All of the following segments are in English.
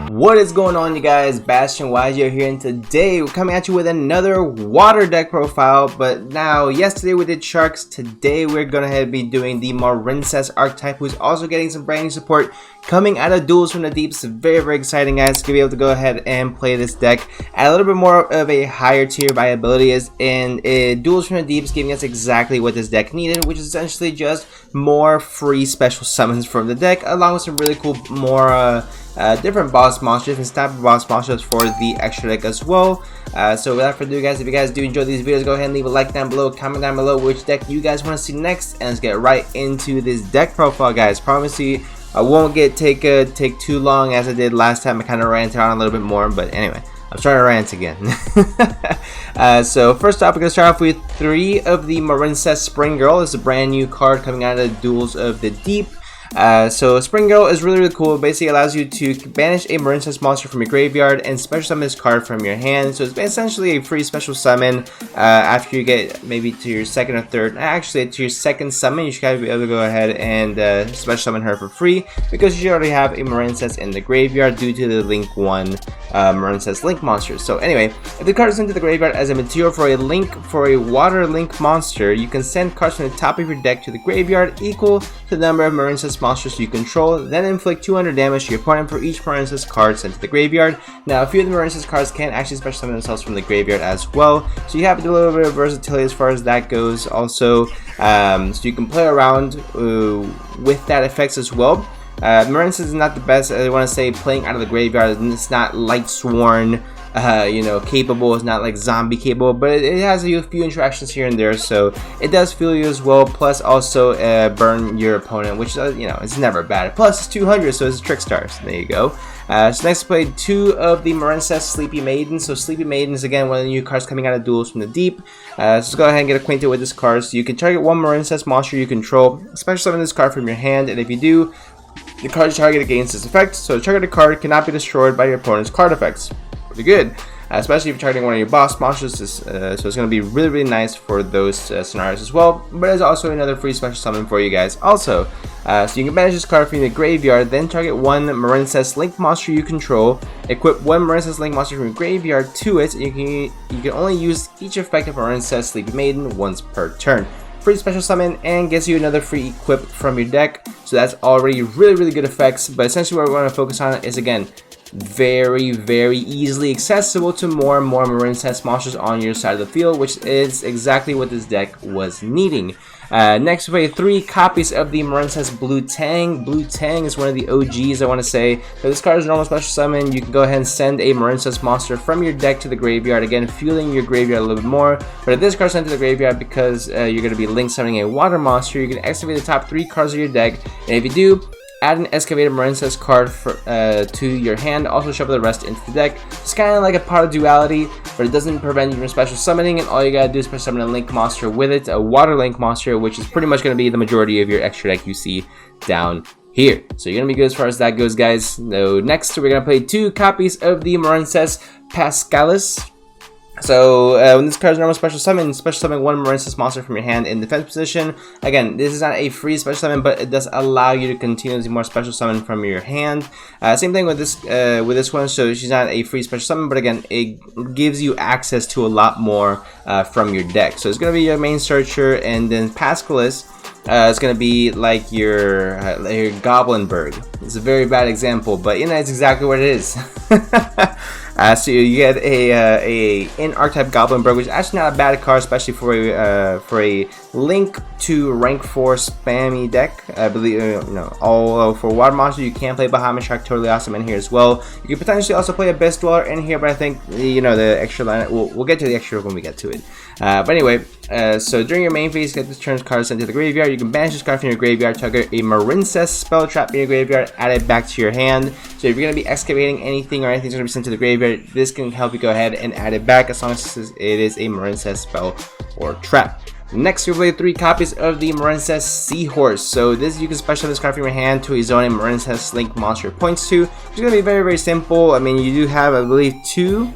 What is going on, you guys? Bashtian here, and today we're coming at you with another water deck profile. But now, yesterday we did sharks. Today we're gonna be doing the Marincess archetype, who's also getting some brand new support coming out of Duels from the Deeps. Very, very exciting, guys, to be able to go ahead and play this deck at a little bit more of a higher tier viability. And Duels from the Deeps giving us exactly what this deck needed, which is essentially just more free special summons from the deck, along with some really cool, more different boss monsters, different type of boss monsters for the extra deck as well. So without further ado, guys, if you guys do enjoy these videos, go ahead and leave a like down below, comment down below which deck you guys want to see next, and let's get right into this deck profile, guys. Promise you I won't take too long as I did last time. I kind of ranted on a little bit more, but anyway, I'm starting to rant again. So first off, we're going to start off with 3 of the Marincess Spring Girl. It's a brand new card coming out of the Duels of the Deep. So Spring Girl is really cool. It basically allows you to banish a Marincess monster from your graveyard and special summon this card from your hand. So it's essentially a free special summon after you get maybe to your second or third. Actually, to your second summon, you should be able to go ahead and special summon her for free, because you already have a Marincess in the graveyard due to the Link 1 Marincess Link monster. So anyway, if the card is into the graveyard as a material for a water Link monster, you can send cards from the top of your deck to the graveyard equal to the number of Marincess monsters you control, then inflict 200 damage to your opponent for each Marincess card sent to the graveyard. Now, a few of the Marincess cards can actually special summon themselves from the graveyard as well, so you have a little bit of versatility as far as that goes also. So you can play around with that effects as well. Marincess is not the best, I want to say, playing out of the graveyard. It's not Light Sworn you know, capable. It's not like zombie capable, but it has a few interactions here and there, so it does feel you as well. Plus also burn your opponent, which you know, it's never bad. Plus it's 200, so it's a trick star. So there you go. So next we played 2 of the Marincess Sleepy Maiden. So Sleepy Maiden is again one of the new cards coming out of Duels from the Deep. So let's go ahead and get acquainted with this card. So you can target one Marincess monster you control, special summon this card from your hand, and if you do, the card you target gains this effect. So the targeted card cannot be destroyed by your opponent's card effects. Pretty good, especially if you're targeting one of your boss monsters. So it's going to be really nice for those scenarios as well. But there's also another free special summon for you guys also. So you can banish this card from the graveyard, then target one Marincess Link monster you control, equip one Marincess Link monster from your graveyard to it, and you can only use each effect of Marincess Sleepy Maiden once per turn. Free special summon, and gets you another free equip from your deck. So that's already really good effects. But essentially what we want to focus on is, again, very easily accessible to more and more Marincess monsters on your side of the field, which is exactly what this deck was needing. Next we play 3 copies of the Marincess Blue Tang. Blue Tang is one of the OGs, I want to say. So this card is a normal special summon. You can go ahead and send a Marincess monster from your deck to the graveyard, again fueling your graveyard a little bit more. But if this card is sent to the graveyard, because you're going to be link summoning a water monster, you can excavate the top 3 cards of your deck, and if you do, add an excavated Marincess card to your hand, also shuffle the rest into the deck. It's kind of like a part of duality, but it doesn't prevent you from special summoning, and all you gotta do is special summon a Link monster with it, a water Link monster, which is pretty much going to be the majority of your extra deck you see down here. So you're going to be good as far as that goes, guys. So next we're going to play 2 copies of the Marincess Pascalis. So when this card is normal special summon one Marincess monster from your hand in defense position. Again, this is not a free special summon, but it does allow you to continuously more special summon from your hand. Same thing with this one. So she's not a free special summon, but again, it gives you access to a lot more from your deck. So it's going to be your main searcher, and then Pascalis it's going to be like your Goblinberg. It's a very bad example, but you know, it's exactly what it is. So you get a in archetype Goblinberg, which is actually not a bad card, especially for a Link to rank 4 spammy deck. I believe you know, all for water monster you can play Bahamut Shark, totally awesome in here as well. You can potentially also play Abyss Dweller in here, but I think, you know, the extra line, we'll get to the extra when we get to it. But anyway, so during your main phase, get this turn's card sent to the graveyard. You can banish this card from your graveyard, target a Marincess spell trap in your graveyard, add it back to your hand. So if you're going to be excavating anything or anything's going to be sent to the graveyard, this can help you go ahead and add it back, as long as it is a Marincess spell or trap. Next, we play 3 copies of the Marincess Seahorse. So this, you can special this card from your hand to a zone a Marincess Link monster points to. It's going to be very simple. I mean, you do have, I believe, 2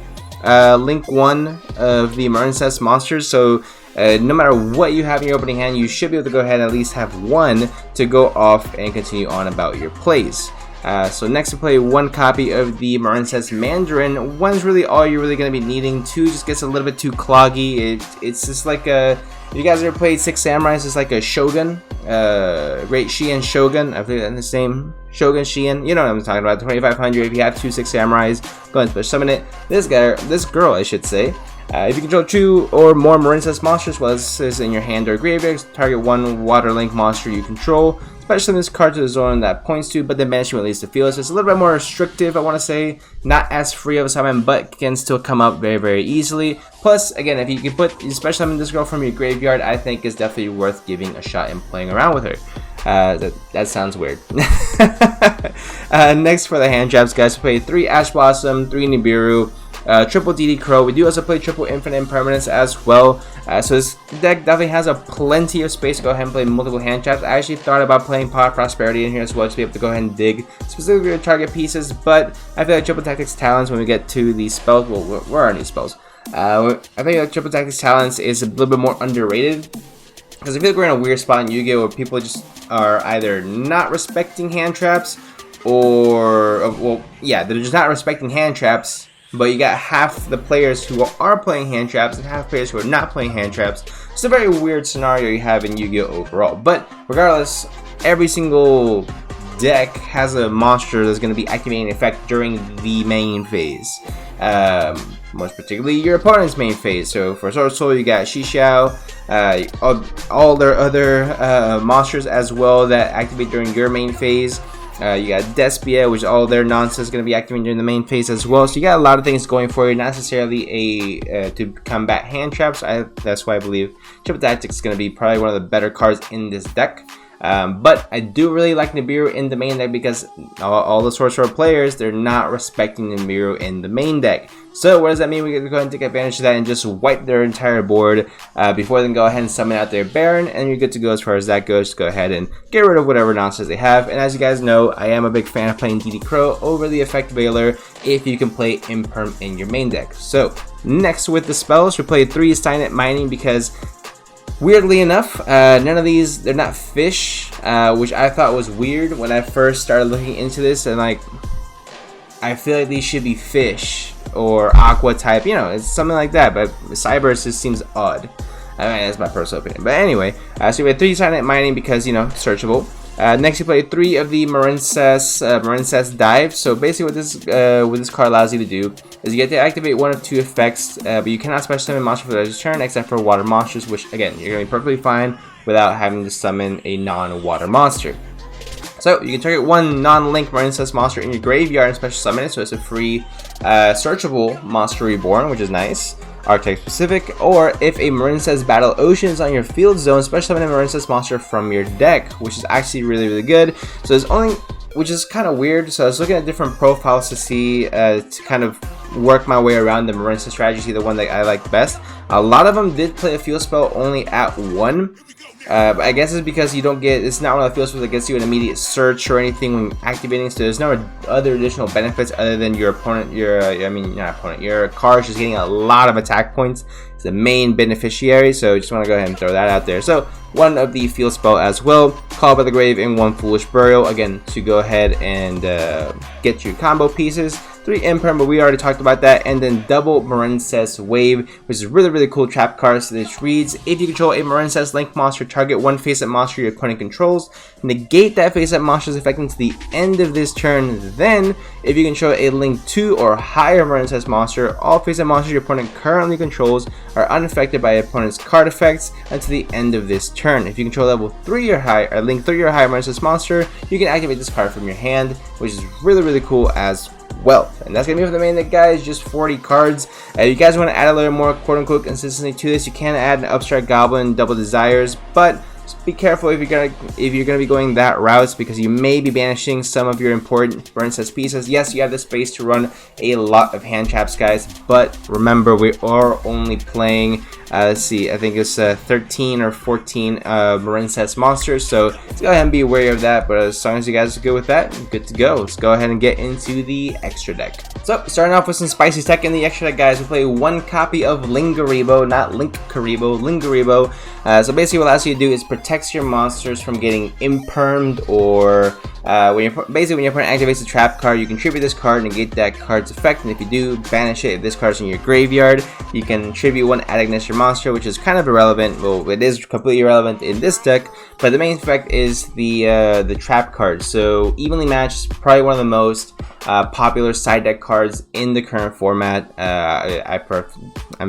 Link 1 of the Marincess monsters. So no matter what you have in your opening hand, you should be able to go ahead and at least have one to go off and continue on about your plays. So next we play one copy of the Marincess Mandarin. One's really all you're really going to be needing. Two just gets a little bit too cloggy. It's just like a... If you guys ever played Six Samurais, it's like a Shogun. Great Shian Shogun. I believe that's the same. Shogun Shian. You know what I'm talking about. 2500. If you have 2 Six Samurais, go ahead and special summon it. This girl, I should say. If you control 2 or more Marincess monsters, while this is in your hand or graveyard, target one water link monster you control. Especially this card to the zone that points to, but then banish at least the field. So it's a little bit more restrictive, I want to say. Not as free of a summon, but can still come up very, very easily. Plus, again, if you can put special summon this girl from your graveyard, I think is definitely worth giving a shot and playing around with her. That sounds weird. Next for the hand traps, guys, we play 3 Ash Blossom, 3 Nibiru, triple DD Crow. We do also play triple Infinite Impermanence as well. So this deck definitely has a plenty of space to go ahead and play multiple hand traps. I actually thought about playing Pot of Prosperity in here as well to be able to go ahead and dig specifically your target pieces, but I feel like Triple Tactics Talents, when we get to these spells, well, where are these spells? I think like Triple Tactics Talents is a little bit more underrated, because I feel like we're in a weird spot in Yu-Gi-Oh! Where people just are either not respecting hand traps, or, well, yeah, they're just not respecting hand traps, but you got half the players who are playing hand traps and half players who are not playing hand traps. It's a very weird scenario you have in Yu-Gi-Oh! Overall. But regardless, every single deck has a monster that's going to be activating effect during the main phase. Most particularly your opponent's main phase. So for Sword Soul, you got Xixiao, all their other monsters as well that activate during your main phase. You got Despia, which all their nonsense is going to be activating during the main phase as well. So you got a lot of things going for you, not necessarily to combat hand traps. That's why I believe Triple Tactics is going to be probably one of the better cards in this deck. But I do really like Nibiru in the main deck because all the Sorcerer players, they're not respecting Nibiru in the main deck. So what does that mean? We can go ahead and take advantage of that and just wipe their entire board before they can go ahead and summon out their Baron, and you're good to go as far as that goes. Just go ahead and get rid of whatever nonsense they have. And as you guys know, I am a big fan of playing DD Crow over the Effect Veiler if you can play Imperm in your main deck. So next with the spells, we play 3 Signet Mining because weirdly enough, none of these, they're not fish, which I thought was weird when I first started looking into this, and like, I feel like these should be fish or aqua type, you know, it's something like that, but Cyber just seems odd. I mean, that's my personal opinion. But anyway, so we had 3 Signet Mining because, you know, searchable. Next, you play 3 of the Marincess Dive. So basically, what this card allows you to do is you get to activate one of 2 effects, but you cannot special summon monster for the turn except for water monsters, which again, you're going to be perfectly fine without having to summon a non-water monster. So you can target one non-link Marincess monster in your graveyard and special summon it, so it's a free searchable monster reborn, which is nice. Archetype specific, or if a Marincess Battle Ocean is on your field zone, special summon a Marincess monster from your deck, which is actually really, really good. So there's only, which is kind of weird, so I was looking at different profiles to see, to kind of work my way around the Marincess strategy, see the one that I like best. A lot of them did play a field spell only at 1. But I guess it's because you don't get, it's not one of the field spells that gets you an immediate search or anything when activating, so there's no other additional benefits other than your opponent, your card is just getting a lot of attack points. It's the main beneficiary, so just want to go ahead and throw that out there. So one of the field spell as well, Call by the Grave and 1 Foolish Burial, again to go ahead and get your combo pieces. 3 Imperm, but we already talked about that, and then double Marincess Wave, which is a really, really cool trap card. So this reads, if you control a Marincess Link monster, target one face-up monster your opponent controls, negate that face-up monster's effect until the end of this turn. Then, if you control a Link 2 or higher Marincess monster, all face-up monsters your opponent currently controls are unaffected by your opponent's card effects until the end of this turn. If you control level 3 or higher, or Link 3 or higher Marincess monster, you can activate this card from your hand, which is really, really cool as well. And that's gonna be for the main deck, guys. Just 40 cards. If you guys want to add a little more quote-unquote consistency to this, you can add an Upstart Goblin, Double Desires, but just be careful if you're gonna be going that route, because you may be banishing some of your important Marincess pieces. Yes, you have the space to run a lot of hand traps, guys, but remember, we are only playing let's see, I think it's 13 or 14 Marincess monsters, so let's go ahead and be wary of that. But as long as you guys are good with that, good to go. Let's go ahead and get into the extra deck. So, starting off with some spicy tech in the extra deck, guys, we play one copy of Lingaribo, not Linkaribo, Lingaribo. So basically what it allows you to do is protects your monsters from getting impermed, or when your opponent activates a trap card, you can tribute this card, negate that card's effect, and if you do, banish it. If this card's in your graveyard, you can tribute one, add against your monster, which is kind of irrelevant. Well, it is completely irrelevant in this deck, but the main effect is the trap card. So evenly matched is probably one of the most popular side deck cards in the current format. I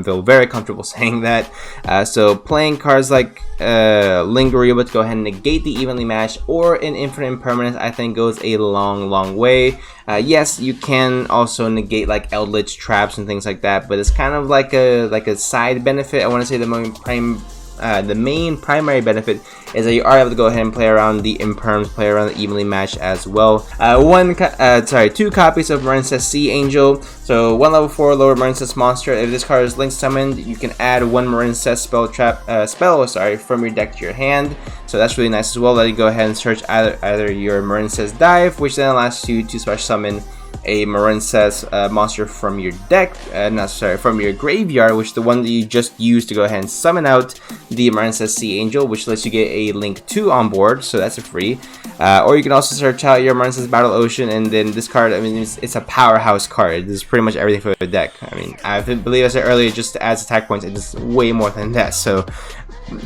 feel very comfortable saying that. So playing cards like Lingaribo to go ahead and negate the evenly matched or an infinite impermanence, I think goes a long way. Yes, you can also negate like Eldritch traps and things like that, but it's kind of like a side benefit. I want to say the main primary benefit is that you are able to go ahead and play around the imperms, play around the evenly matched as well. Two copies of Marincess Sea Angel. So one level 4 lower Marincess monster. If this card is link summoned, you can add one Marincess spell from your deck to your hand. So that's really nice as well. Let you go ahead and search either your Marincess Dive, which then allows you to special summon a Marincess monster from your deck, from your graveyard, which is the one that you just used to go ahead and summon out the Marincess Sea Angel, which lets you get a Link 2 on board, so that's a free. Or you can also search out your Marincess Battle Ocean, and then this card, I mean, it's a powerhouse card. This is pretty much everything for the deck. I mean, I believe I said earlier, just adds attack points, and just way more than that, so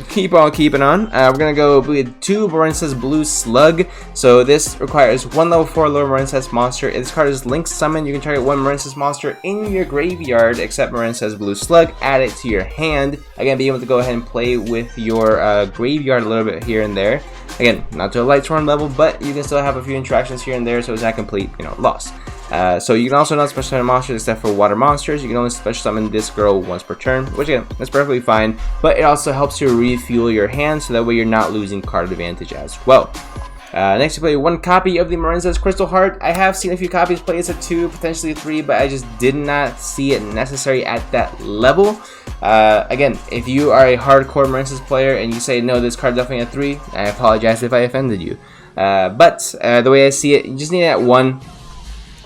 keep on keeping on. We're gonna go with 2 Marincess Blue Slug. So this requires 1 level 4 lower Marincess monster. If this card is link summoned, you can target 1 Marincess monster in your graveyard except Marincess Blue Slug, add it to your hand. Again, being able to go ahead and play with your graveyard a little bit here and there. Again, not to a light swarm level, but you can still have a few interactions here and there, so it's not complete, loss. So you can also not special summon monsters except for water monsters. You can only special summon this girl once per turn, which again, that's perfectly fine, but it also helps you refuel your hand, so that way you're not losing card advantage as well. Next, you play one copy of the Marincess Crystal Heart. I have seen a few copies play as a 2, potentially 3, but I just did not see it necessary at that level. Again, if you are a hardcore Marincess player and you say, no, this card definitely a 3, I apologize if I offended you. But the way I see it, you just need it at 1.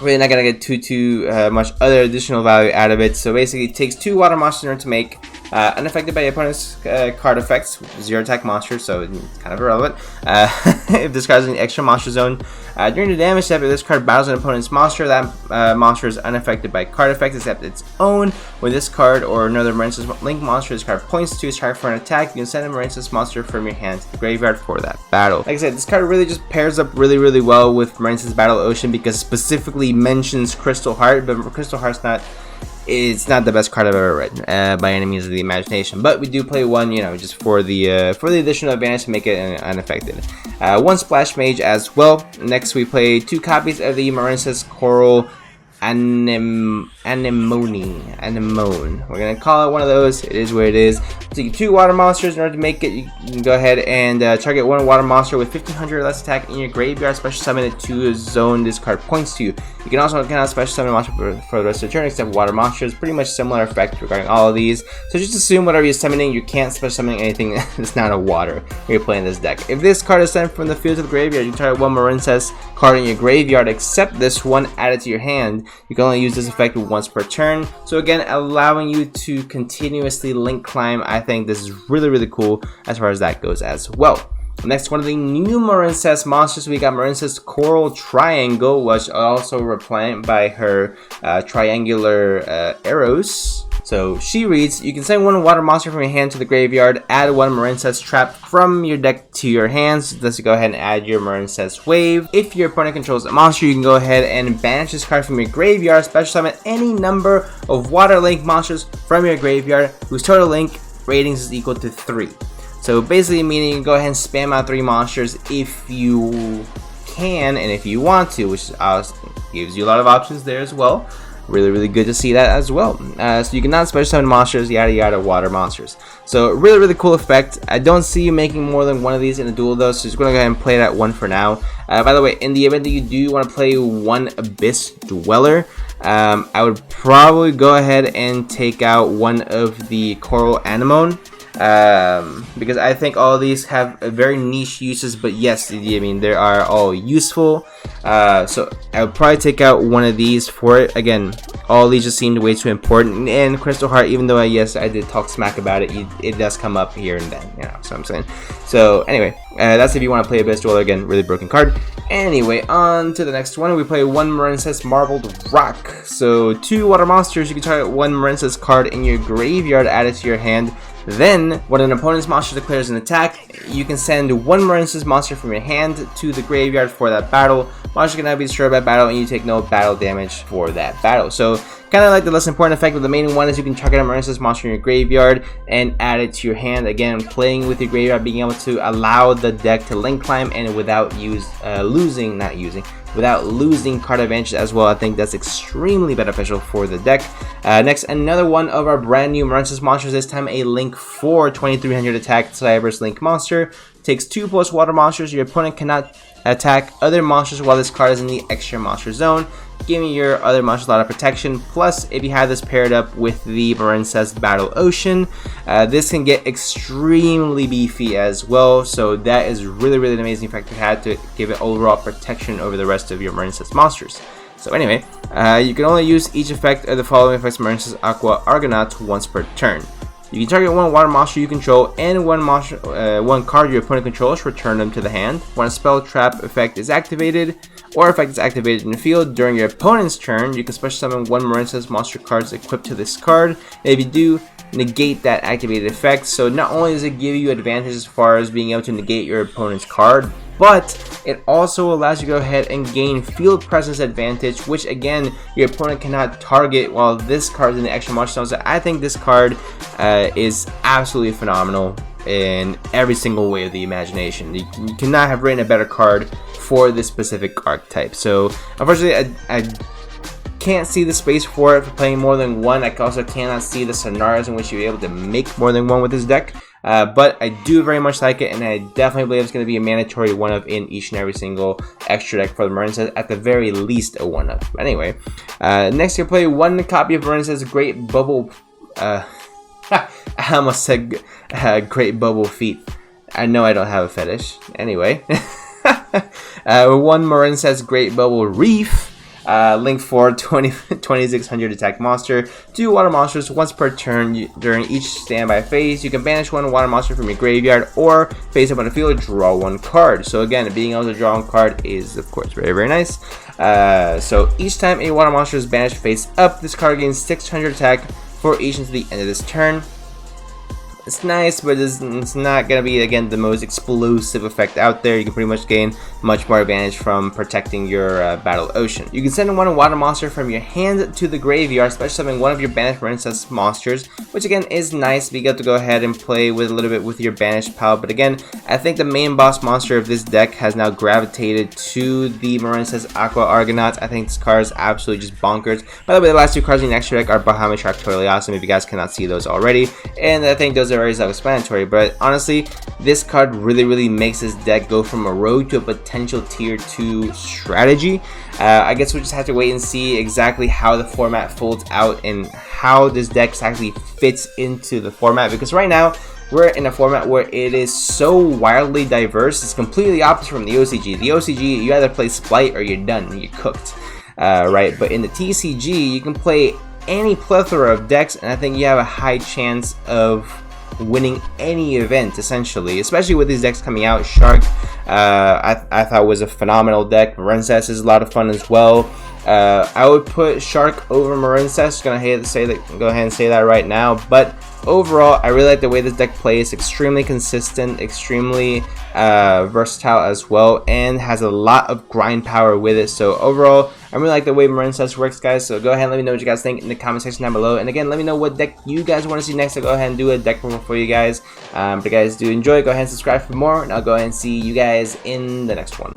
Really not gonna get too much other additional value out of it. So basically, it takes 2 water monsters in order to make unaffected by the opponent's card effects, 0 attack monster, so it's kind of irrelevant. If this card is in the extra monster zone, during the damage step, if this card battles an opponent's monster, that monster is unaffected by card effects except its own. When this card or another Marincess Link monster this card points to is target for an attack, you can send a Marincess monster from your hand to the graveyard for that battle. Like I said, this card really just pairs up really well with Marincess Battle Ocean because it specifically mentions Crystal Heart, but Crystal Heart's it's not the best card I've ever read by any means of the imagination, but we do play one, just for the additional advantage to make it unaffected. 1 Splash Mage as well. Next, we play 2 copies of the Marincess Coral Anemone. We're gonna call it one of those. It is what it is. Take 2 water monsters. In order to make it, you can go ahead and target 1 water monster with 1500 or less attack in your graveyard. Special summon it to a zone this card points to. You can also special summon a monster for the rest of the turn except water monsters. Pretty much similar effect regarding all of these. So just assume whatever you're summoning, you can't special summon anything that's not a water when you're playing this deck. If this card is sent from the field to the graveyard, you can target 1 Marincess card in your graveyard except this one, add it to your hand. You can only use this effect once per turn. So again, allowing you to continuously link climb. I think this is really cool as far as that goes as well. Next, one of the new Marincess monsters, we got Marincess Coral Triangle, which also replenished by her triangular arrows. So she reads, you can send 1 water monster from your hand to the graveyard, add 1 Marincess trap from your deck to your hands. Let's go ahead and add your Marincess Wave. If your opponent controls a monster, you can go ahead and banish this card from your graveyard, special summon any number of water link monsters from your graveyard whose total link ratings is equal to 3. So basically meaning you can go ahead and spam out 3 monsters if you can and if you want to, which gives you a lot of options there as well. Really good to see that as well. So you can not special summon monsters, yada water monsters. So really cool effect. I don't see you making more than 1 of these in a duel though, so just gonna go ahead and play that 1 for now. By the way, in the event that you do want to play 1 Abyss Dweller, I would probably go ahead and take out 1 of the Coral Anemone. because I think all of these have very niche uses, but yes, I mean, they are all useful. So I would probably take out one of these for it. Again, all these just seemed way too important. And Crystal Heart, even though yes, I did talk smack about it, it does come up here and then, you know, so I'm saying. So anyway, that's if you want to play Abyss Dweller. Again, really broken card. Anyway, on to the next one. We play one Marincess Marbled Rock. So 2 water monsters. You can target one Marincess card in your graveyard, add it to your hand. Then, when an opponent's monster declares an attack, you can send one Marincess monster from your hand to the graveyard for that battle. Monster cannot be destroyed by battle, and you take no battle damage for that battle. So, kind of like the less important effect, but the main one is you can target a Marincess monster in your graveyard and add it to your hand. Again, playing with your graveyard, being able to allow the deck to link climb and without losing card advantage as well. I think that's extremely beneficial for the deck. Next, another one of our brand new Marincess monsters, this time a Link 4 2300 attack Cyber's Link monster. Takes 2+ water monsters. Your opponent cannot attack other monsters while this card is in the extra monster zone, giving your other monsters a lot of protection. Plus, if you have this paired up with the Marincess Battle Ocean, this can get extremely beefy as well. So that is really an amazing effect to have to give it overall protection over the rest of your Marincess monsters. So anyway, you can only use each effect of the following effects: Marincess Aqua Argonaut once per turn. You can target one water monster you control and one card your opponent controls, return them to the hand. When a spell trap effect is activated, or effect is activated in the field during your opponent's turn, you can special summon one Marincess monster cards equipped to this card. And if you do, negate that activated effect. So not only does it give you advantage as far as being able to negate your opponent's card, but it also allows you to go ahead and gain field presence advantage, which again, your opponent cannot target while this card is in the extra monster zone. So I think this card is absolutely phenomenal in every single way of the imagination. You cannot have written a better card for this specific archetype. So unfortunately, I can't see the space for it for playing more than one. I also cannot see the scenarios in which you'll be able to make more than one with this deck. But I do very much like it, and I definitely believe it's going to be a mandatory one-of in each and every single extra deck for the Marincess, at the very least a one-of. Anyway, next you'll play one copy of Marincess Great Bubble. I almost said Great Bubble Feet. I know I don't have a fetish. Anyway, one Marincess Great Bubble Reef. Link 4 2600 attack monster. 2 water monsters once per turn during each standby phase. You can banish one water monster from your graveyard or face up on the field, draw one card. So again, being able to draw one card is of course very nice. So each time a water monster is banished face up, this card gains 600 attack for each until the end of this turn. It's nice, but it's not going to be, again, the most explosive effect out there. You can pretty much gain much more advantage from protecting your Battle Ocean. You can send one water monster from your hand to the graveyard, special summon one of your banished Marincess monsters, which again is nice. You get to go ahead and play with a little bit with your banished pal. But again, I think the main boss monster of this deck has now gravitated to the Marincess Aqua Argonaut. I think this card is absolutely just bonkers. By the way, the last 2 cards in the extra deck are Bahamut Shark, totally awesome if you guys cannot see those already. And I think those are very self-explanatory, but honestly, this card really makes this deck go from a rogue to a potential tier 2 strategy. I guess we'll just have to wait and see exactly how the format folds out and how this deck actually fits into the format, because right now we're in a format where it is so wildly diverse. It's completely opposite from the OCG. The OCG, you either play Splight or you're done, you're cooked, right? But in the TCG, you can play any plethora of decks, and I think you have a high chance of winning any event, essentially, especially with these decks coming out. Shark, I thought was a phenomenal deck. Marincess is a lot of fun as well. I would put Shark over Marincess. Go ahead and say that right now. But overall, I really like the way this deck plays. Extremely consistent, extremely versatile as well, and has a lot of grind power with it. So overall, I really like the way Marincess works, guys. So go ahead and let me know what you guys think in the comment section down below. And again, let me know what deck you guys want to see next. I'll go ahead and do a deck promo for you guys. But guys, do enjoy. Go ahead and subscribe for more, and I'll go ahead and see you guys in the next one.